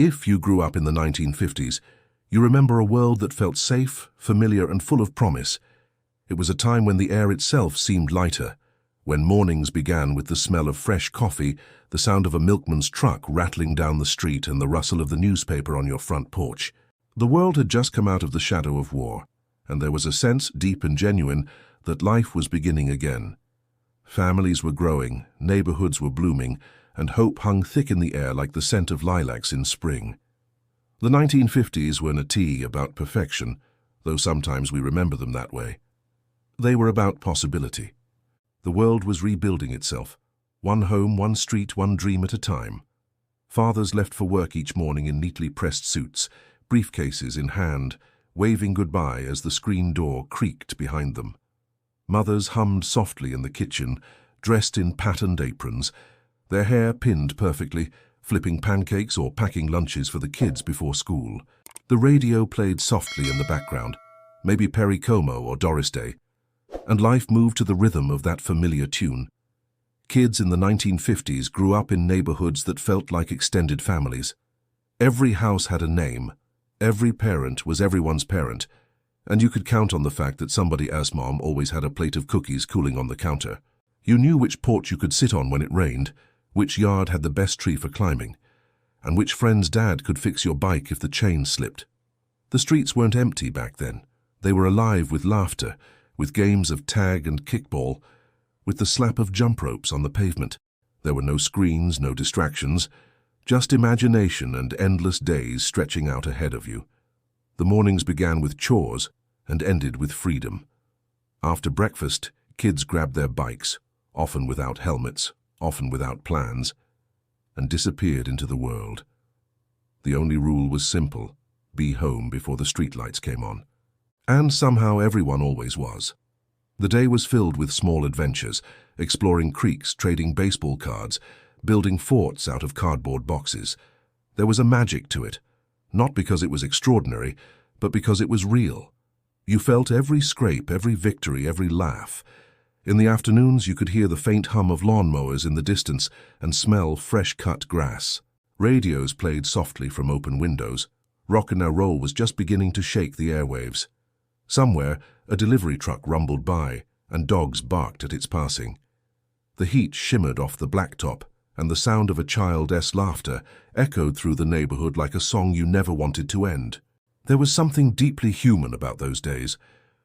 If you grew up in the 1950s, you remember a world that felt safe, familiar, and full of promise. It was a time when the air itself seemed lighter, when mornings began with the smell of fresh coffee, the sound of a milkman's truck rattling down the street, and the rustle of the newspaper on your front porch. The world had just come out of the shadow of war, and there was a sense, deep and genuine, that life was beginning again. Families were growing, neighborhoods were blooming, and hope hung thick in the air like the scent of lilacs in spring. The 1950s weren't a tea about perfection, though sometimes we remember them that way. They were about possibility. The world was rebuilding itself, one home, one street, one dream at a time. Fathers left for work each morning in neatly pressed suits, briefcases in hand, waving goodbye as the screen door creaked behind them. Mothers hummed softly in the kitchen, dressed in patterned aprons, their hair pinned perfectly, flipping pancakes or packing lunches for the kids before school. The radio played softly in the background, maybe Perry Como or Doris Day, and life moved to the rhythm of that familiar tune. Kids in the 1950s grew up in neighborhoods that felt like extended families. Every house had a name, every parent was everyone's parent, and you could count on the fact that somebody as mom always had a plate of cookies cooling on the counter. You knew which porch you could sit on when it rained, which yard had the best tree for climbing, and which friend's dad could fix your bike if the chain slipped. The streets weren't empty back then. They were alive with laughter, with games of tag and kickball, with the slap of jump ropes on the pavement. There were no screens, no distractions, just imagination and endless days stretching out ahead of you. The mornings began with chores and ended with freedom. After breakfast, kids grabbed their bikes, often without helmets, often without plans, and disappeared into the world. The only rule was simple: be home before the streetlights came on. And somehow everyone always was. The day was filled with small adventures, exploring creeks, trading baseball cards, building forts out of cardboard boxes. There was a magic to it, not because it was extraordinary, but because it was real. You felt every scrape, every victory, every laugh. In the afternoons, you could hear the faint hum of lawnmowers in the distance and smell fresh-cut grass. Radios played softly from open windows. Rock and Roll was just beginning to shake the airwaves. Somewhere, a delivery truck rumbled by, and dogs barked at its passing. The heat shimmered off the blacktop, and the sound of a child's laughter echoed through the neighborhood like a song you never wanted to end. There was something deeply human about those days,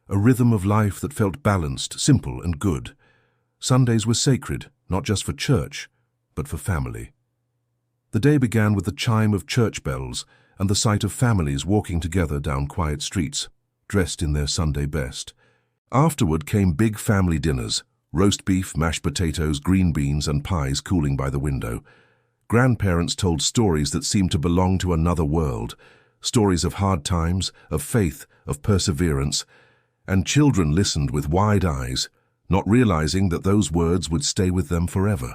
a rhythm of life that felt balanced, simple, and good. Sundays were sacred, not just for church, but for family. The day began with the chime of church bells and the sight of families walking together down quiet streets, dressed in their Sunday best. Afterward came big family dinners, roast beef, mashed potatoes, green beans, and pies cooling by the window. Grandparents told stories that seemed to belong to another world, stories of hard times, of faith, of perseverance, and children listened with wide eyes, not realizing that those words would stay with them forever.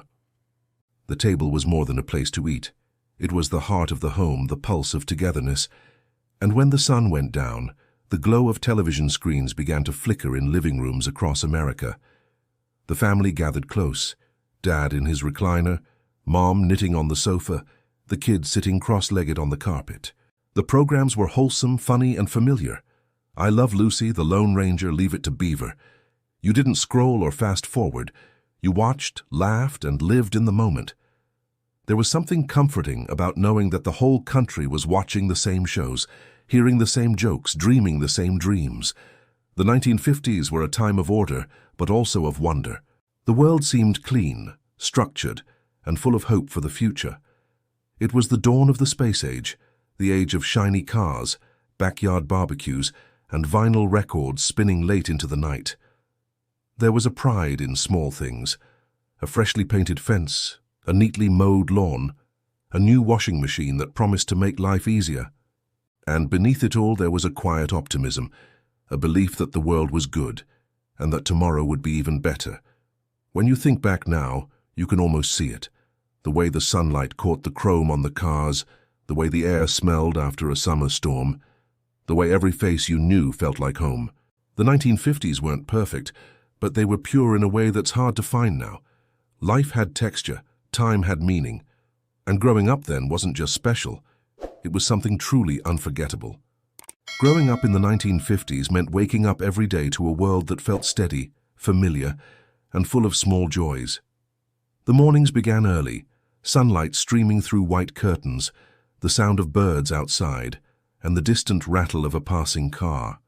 The table was more than a place to eat. It was the heart of the home, the pulse of togetherness. And when the sun went down, the glow of television screens began to flicker in living rooms across America. The family gathered close, Dad in his recliner, Mom knitting on the sofa, the kids sitting cross-legged on the carpet. The programs were wholesome, funny, and familiar. I Love Lucy, The Lone Ranger, Leave It to Beaver. You didn't scroll or fast forward. You watched, laughed, and lived in the moment. There was something comforting about knowing that the whole country was watching the same shows, hearing the same jokes, dreaming the same dreams. The 1950s were a time of order, but also of wonder. The world seemed clean, structured, and full of hope for the future. It was the dawn of the space age, the age of shiny cars, backyard barbecues, and vinyl records spinning late into the night. There was a pride in small things: a freshly painted fence, a neatly mowed lawn, a new washing machine that promised to make life easier. And beneath it all there was a quiet optimism, a belief that the world was good, and that tomorrow would be even better. When you think back now, you can almost see it. The way the sunlight caught the chrome on the cars, the way the air smelled after a summer storm, the way every face you knew felt like home. The 1950s weren't perfect, but they were pure in a way that's hard to find now. Life had texture, time had meaning, and growing up then wasn't just special, It was something truly unforgettable. Growing up in the 1950s meant waking up every day to a world that felt steady, familiar, and full of small joys. The mornings began early, sunlight streaming through white curtains, the sound of birds outside, and the distant rattle of a passing car.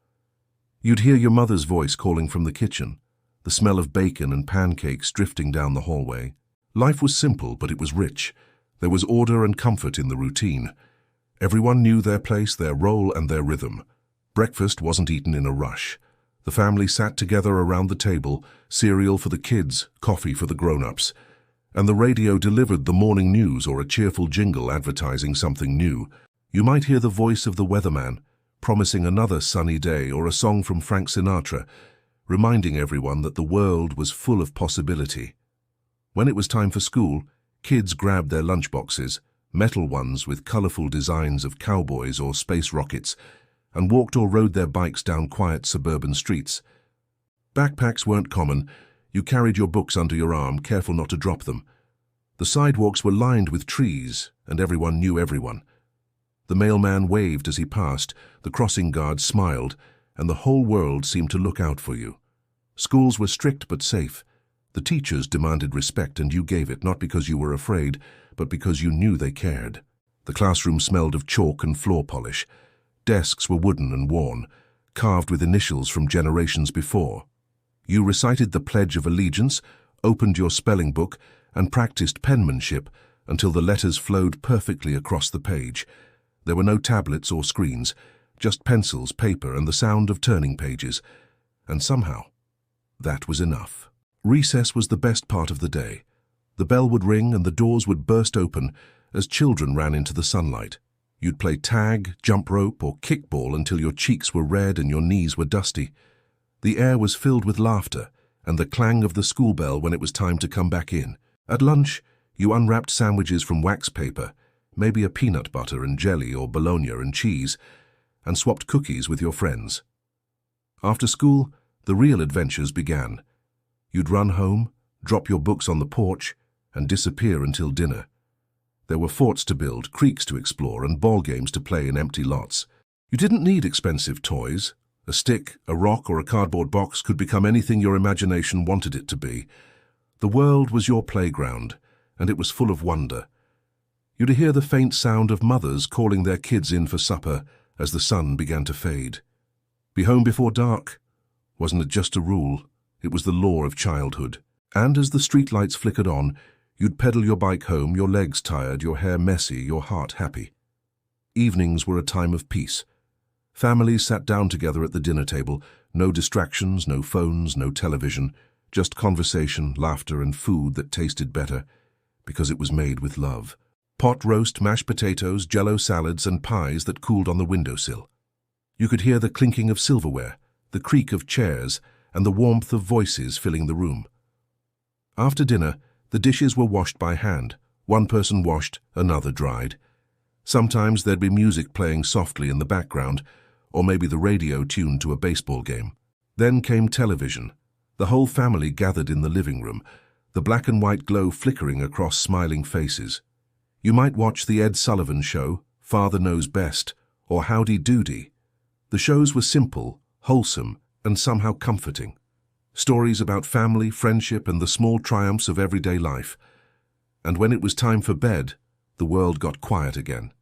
You'd hear your mother's voice calling from the kitchen, the smell of bacon and pancakes drifting down the hallway. Life was simple, but it was rich. There was order and comfort in the routine. Everyone knew their place, their role, and their rhythm. Breakfast wasn't eaten in a rush. The family sat together around the table, cereal for the kids, coffee for the grown-ups. And the radio delivered the morning news or a cheerful jingle advertising something new. You might hear the voice of the weatherman, promising another sunny day, or a song from Frank Sinatra, reminding everyone that the world was full of possibility. When it was time for school, kids grabbed their lunchboxes, metal ones with colorful designs of cowboys or space rockets, and walked or rode their bikes down quiet suburban streets. Backpacks weren't common. You carried your books under your arm, careful not to drop them. The sidewalks were lined with trees, and everyone knew everyone. The mailman waved as he passed, the crossing guard smiled, and the whole world seemed to look out for you. Schools were strict but safe. The teachers demanded respect, and you gave it, not because you were afraid, but because you knew they cared. The classroom smelled of chalk and floor polish. Desks were wooden and worn, carved with initials from generations before. You recited the Pledge of Allegiance, opened your spelling book, and practiced penmanship until the letters flowed perfectly across the page. There were no tablets or screens, just pencils, paper, and the sound of turning pages. And somehow, that was enough. Recess was the best part of the day. The bell would ring and the doors would burst open as children ran into the sunlight. You'd play tag, jump rope, or kickball until your cheeks were red and your knees were dusty. The air was filled with laughter and the clang of the school bell when it was time to come back in. At lunch, you unwrapped sandwiches from wax paper, maybe a peanut butter and jelly or bologna and cheese, and swapped cookies with your friends. After school, the real adventures began. You'd run home, drop your books on the porch, and disappear until dinner. There were forts to build, creeks to explore, and ball games to play in empty lots. You didn't need expensive toys. A stick, a rock, or a cardboard box could become anything your imagination wanted it to be. The world was your playground, and it was full of wonder. You'd hear the faint sound of mothers calling their kids in for supper as the sun began to fade. Be home before dark. Wasn't it just a rule? It was the law of childhood. And as the streetlights flickered on, you'd pedal your bike home, your legs tired, your hair messy, your heart happy. Evenings were a time of peace. Families sat down together at the dinner table, no distractions, no phones, no television, just conversation, laughter, and food that tasted better because it was made with love. Pot roast, mashed potatoes, jello salads, and pies that cooled on the windowsill. You could hear the clinking of silverware, the creak of chairs, and the warmth of voices filling the room. After dinner, the dishes were washed by hand. One person washed, another dried. Sometimes there'd be music playing softly in the background, or maybe the radio tuned to a baseball game. Then came television. The whole family gathered in the living room, the black and white glow flickering across smiling faces. You might watch The Ed Sullivan Show, Father Knows Best, or Howdy Doody. The shows were simple, wholesome, and somehow comforting. Stories about family, friendship, and the small triumphs of everyday life. And when it was time for bed, the world got quiet again.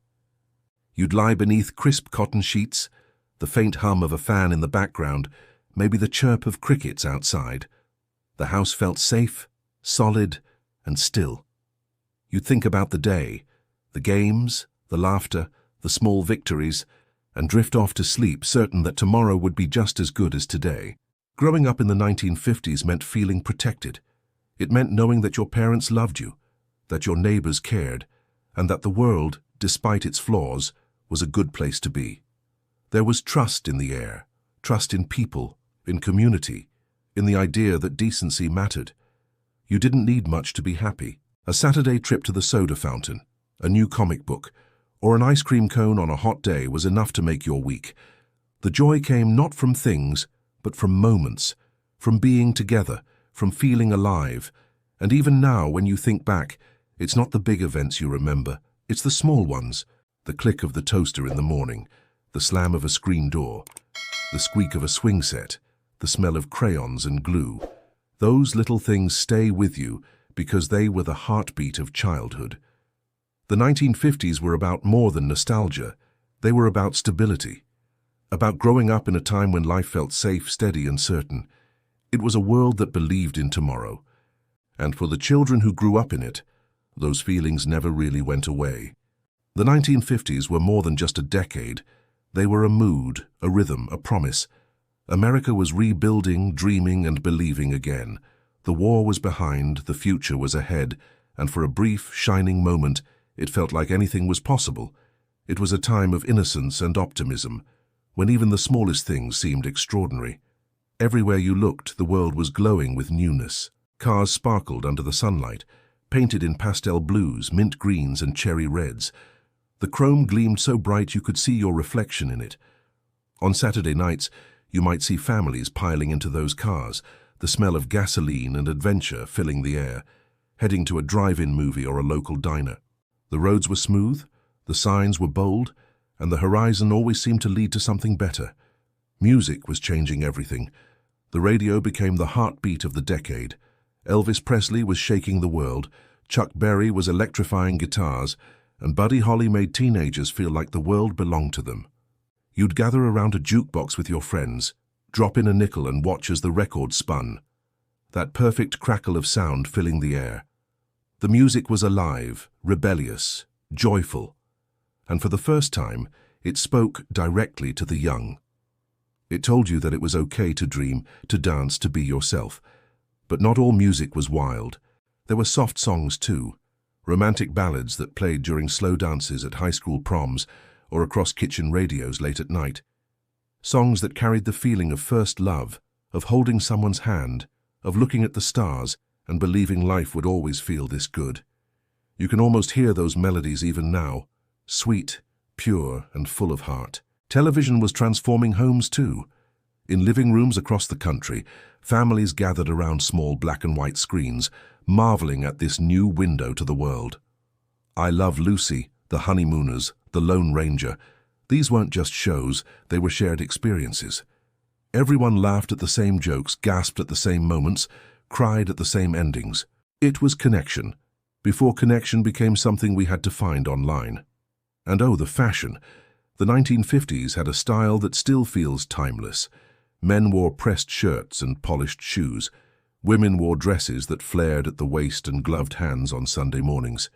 You'd lie beneath crisp cotton sheets, the faint hum of a fan in the background, maybe the chirp of crickets outside. The house felt safe, solid, and still. You'd think about the day, the games, the laughter, the small victories, and drift off to sleep, certain that tomorrow would be just as good as today. Growing up in the 1950s meant feeling protected. It meant knowing that your parents loved you, that your neighbors cared, and that the world, despite its flaws, was a good place to be. There was trust in the air, trust in people, in community, in the idea that decency mattered. You didn't need much to be happy. A Saturday trip to the soda fountain, a new comic book, or an ice cream cone on a hot day was enough to make your week. The joy came not from things, but from moments, from being together, from feeling alive. And even now, when you think back, it's not the big events you remember, it's the small ones. The click of the toaster in the morning, the slam of a screen door, the squeak of a swing set, the smell of crayons and glue. Those little things stay with you because they were the heartbeat of childhood. The 1950s were about more than nostalgia. They were about stability, about growing up in a time when life felt safe, steady, and certain. It was a world that believed in tomorrow. And for the children who grew up in it, those feelings never really went away. The 1950s were more than just a decade. They were a mood, a rhythm, a promise. America was rebuilding, dreaming, and believing again. The war was behind, the future was ahead, and for a brief, shining moment, it felt like anything was possible. It was a time of innocence and optimism, when even the smallest things seemed extraordinary. Everywhere you looked, the world was glowing with newness. Cars sparkled under the sunlight, painted in pastel blues, mint greens, and cherry reds. The chrome gleamed so bright you could see your reflection in it. On Saturday nights, you might see families piling into those cars, the smell of gasoline and adventure filling the air, heading to a drive-in movie or a local diner. The roads were smooth, the signs were bold, and the horizon always seemed to lead to something better. Music was changing everything. The radio became the heartbeat of the decade. Elvis Presley was shaking the world, Chuck Berry was electrifying guitars, and Buddy Holly made teenagers feel like the world belonged to them. You'd gather around a jukebox with your friends, drop in a nickel and watch as the record spun. That perfect crackle of sound filling the air. The music was alive, rebellious, joyful, and for the first time, it spoke directly to the young. It told you that it was okay to dream, to dance, to be yourself. But not all music was wild. There were soft songs too, romantic ballads that played during slow dances at high school proms or across kitchen radios late at night. Songs that carried the feeling of first love, of holding someone's hand, of looking at the stars and believing life would always feel this good. You can almost hear those melodies even now, sweet, pure, and full of heart. Television was transforming homes too. In living rooms across the country, families gathered around small black and white screens, marveling at this new window to the world. I Love Lucy, The Honeymooners, The Lone Ranger. These weren't just shows, they were shared experiences. Everyone laughed at the same jokes, gasped at the same moments, cried at the same endings. It was connection, before connection became something we had to find online. And oh, the fashion. The 1950s had a style that still feels timeless. Men wore pressed shirts and polished shoes. Women wore dresses that flared at the waist and gloved hands on Sunday mornings.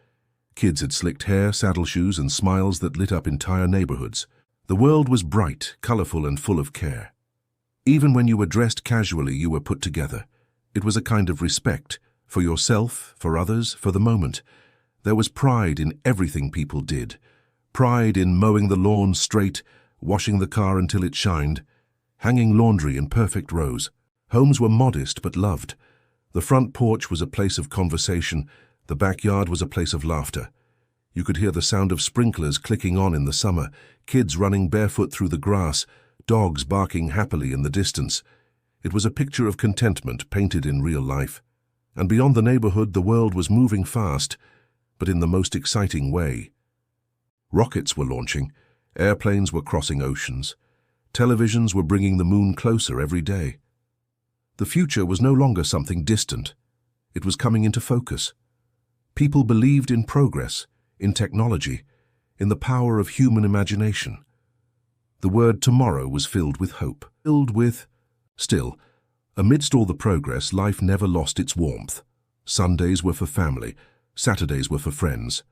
Kids had slicked hair, saddle shoes, and smiles that lit up entire neighborhoods. The world was bright, colorful, and full of care. Even when you were dressed casually, you were put together. It was a kind of respect, for yourself, for others, for the moment. There was pride in everything people did. Pride in mowing the lawn straight, washing the car until it shined, hanging laundry in perfect rows. Homes were modest but loved. The front porch was a place of conversation. The backyard was a place of laughter. You could hear the sound of sprinklers clicking on in the summer, kids running barefoot through the grass, dogs barking happily in the distance. It was a picture of contentment painted in real life. And beyond the neighborhood, the world was moving fast, but in the most exciting way. Rockets were launching, airplanes were crossing oceans, televisions were bringing the moon closer every day. The future was no longer something distant. It was coming into focus. People believed in progress, in technology, in the power of human imagination. The word tomorrow was filled with hope, Still, amidst all the progress, life never lost its warmth. Sundays were for family, Saturdays were for friends.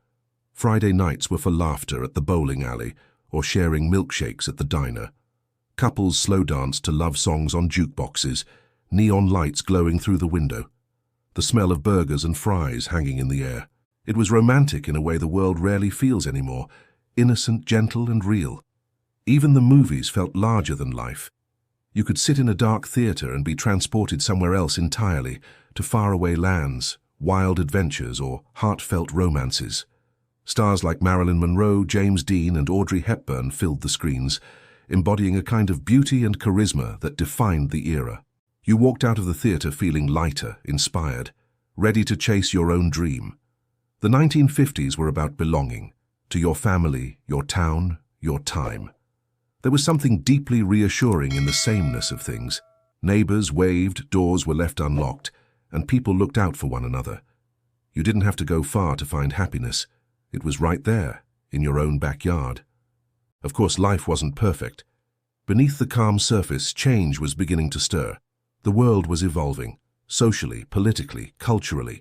Friday nights were for laughter at the bowling alley or sharing milkshakes at the diner. Couples slow danced to love songs on jukeboxes, neon lights glowing through the window, the smell of burgers and fries hanging in the air. It was romantic in a way the world rarely feels anymore, innocent, gentle, and real. Even the movies felt larger than life. You could sit in a dark theater and be transported somewhere else entirely, to faraway lands, wild adventures, or heartfelt romances. Stars like Marilyn Monroe, James Dean, and Audrey Hepburn filled the screens, embodying a kind of beauty and charisma that defined the era. You walked out of the theater feeling lighter, inspired, ready to chase your own dream. The 1950s were about belonging, to your family, your town, your time. There was something deeply reassuring in the sameness of things. Neighbors waved, doors were left unlocked, and people looked out for one another. You didn't have to go far to find happiness. It was right there, in your own backyard. Of course, life wasn't perfect. Beneath the calm surface, change was beginning to stir. The world was evolving, socially, politically, culturally.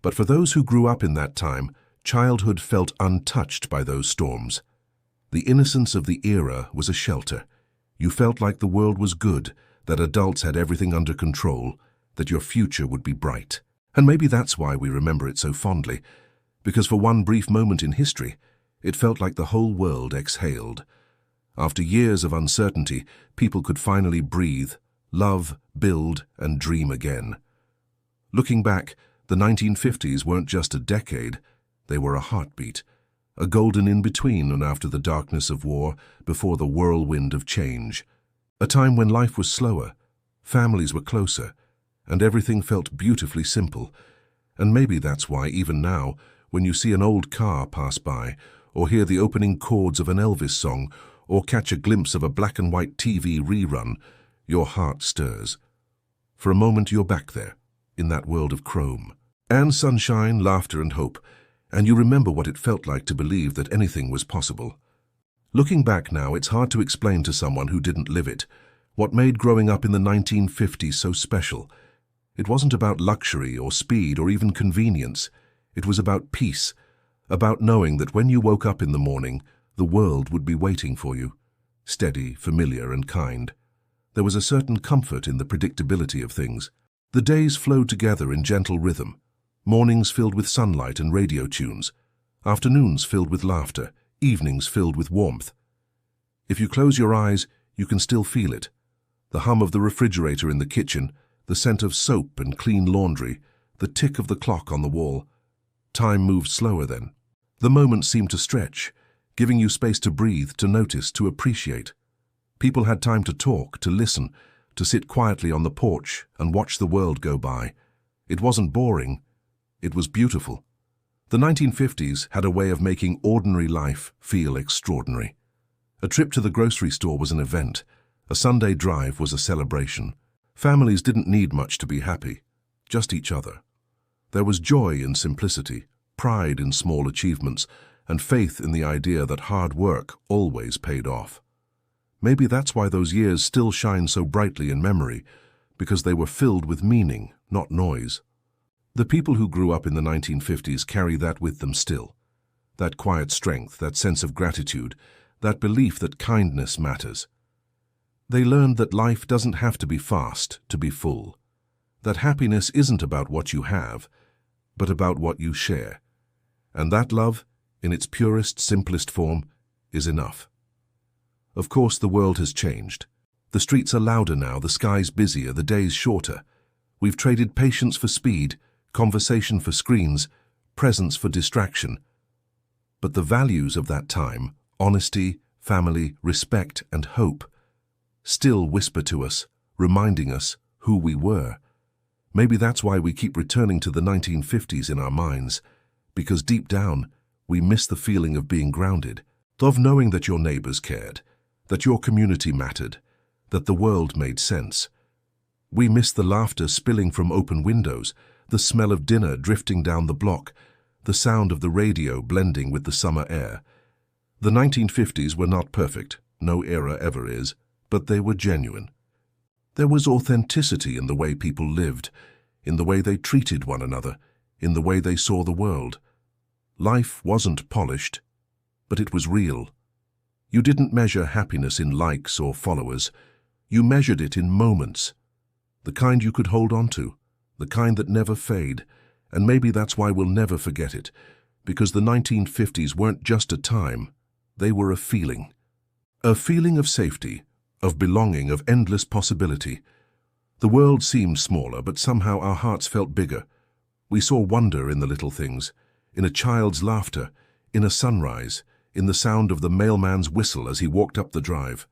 But for those who grew up in that time, childhood felt untouched by those storms. The innocence of the era was a shelter. You felt like the world was good, that adults had everything under control, that your future would be bright. And maybe that's why we remember it so fondly, because for one brief moment in history, it felt like the whole world exhaled. After years of uncertainty, people could finally breathe, love, build, and dream again. Looking back, the 1950s weren't just a decade, they were a heartbeat, a golden in-between and after the darkness of war, before the whirlwind of change. A time when life was slower, families were closer, and everything felt beautifully simple. And maybe that's why, even now, when you see an old car pass by, or hear the opening chords of an Elvis song, or catch a glimpse of a black-and-white TV rerun, your heart stirs. For a moment you're back there, in that world of chrome. And sunshine, laughter and hope, and you remember what it felt like to believe that anything was possible. Looking back now, it's hard to explain to someone who didn't live it what made growing up in the 1950s so special. It wasn't about luxury or speed or even convenience. It was about peace, about knowing that when you woke up in the morning, the world would be waiting for you, steady, familiar and kind. There was a certain comfort in the predictability of things. The days flowed together in gentle rhythm, mornings filled with sunlight and radio tunes, afternoons filled with laughter, evenings filled with warmth. If you close your eyes, you can still feel it. The hum of the refrigerator in the kitchen, the scent of soap and clean laundry, the tick of the clock on the wall. Time moved slower then. The moments seemed to stretch, giving you space to breathe, to notice, to appreciate. People had time to talk, to listen, to sit quietly on the porch and watch the world go by. It wasn't boring. It was beautiful. The 1950s had a way of making ordinary life feel extraordinary. A trip to the grocery store was an event. A Sunday drive was a celebration. Families didn't need much to be happy, just each other. There was joy in simplicity, pride in small achievements, and faith in the idea that hard work always paid off. Maybe that's why those years still shine so brightly in memory, because they were filled with meaning, not noise. The people who grew up in the 1950s carry that with them still. That quiet strength, that sense of gratitude, that belief that kindness matters. They learned that life doesn't have to be fast to be full, that happiness isn't about what you have, but about what you share. And that love, in its purest, simplest form, is enough. Of course, the world has changed. The streets are louder now, the sky's busier, the days shorter. We've traded patience for speed, conversation for screens, presence for distraction. But the values of that time, honesty, family, respect, and hope, still whisper to us, reminding us who we were. Maybe that's why we keep returning to the 1950s in our minds, because deep down, we miss the feeling of being grounded, of knowing that your neighbors cared, that your community mattered, that the world made sense. We miss the laughter spilling from open windows, the smell of dinner drifting down the block, the sound of the radio blending with the summer air. The 1950s were not perfect, no era ever is, but they were genuine. There was authenticity in the way people lived, in the way they treated one another, in the way they saw the world. Life wasn't polished, but it was real. You didn't measure happiness in likes or followers. You measured it in moments, the kind you could hold on to, the kind that never fade. And maybe that's why we'll never forget it, because the 1950s weren't just a time, they were a feeling. A feeling of safety, of belonging, of endless possibility. The world seemed smaller, but somehow our hearts felt bigger. We saw wonder in the little things, in a child's laughter, in a sunrise, in the sound of the mailman's whistle as he walked up the drive.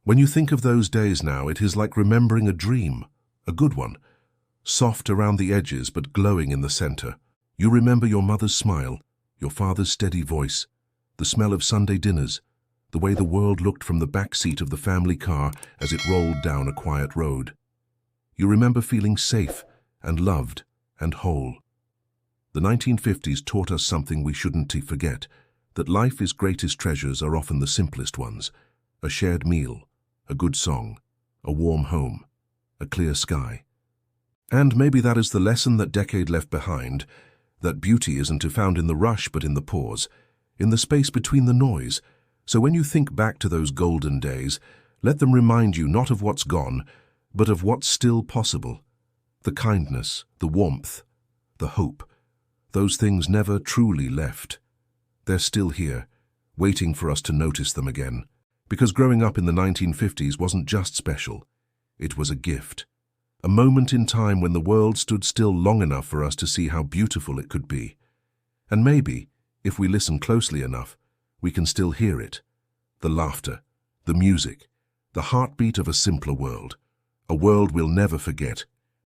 When you think of those days now, it is like remembering a dream, a good one, soft around the edges but glowing in the center. You remember your mother's smile, your father's steady voice, The smell of Sunday dinners, the way the world looked from the back seat of the family car as it rolled down a quiet road. You remember feeling safe and loved and whole. The 1950s taught us something we shouldn't forget, that life's greatest treasures are often the simplest ones. A shared meal, a good song, a warm home, a clear sky. And maybe that is the lesson that decade left behind, that beauty isn't found in the rush but in the pause, in the space between the noise. So when you think back to those golden days, let them remind you not of what's gone, but of what's still possible. The kindness, the warmth, the hope. Those things never truly left. They're still here, waiting for us to notice them again. Because growing up in the 1950s wasn't just special. It was a gift. A moment in time when the world stood still long enough for us to see how beautiful it could be. And maybe, if we listen closely enough, we can still hear it. The laughter, the music, the heartbeat of a simpler world. A world we'll never forget.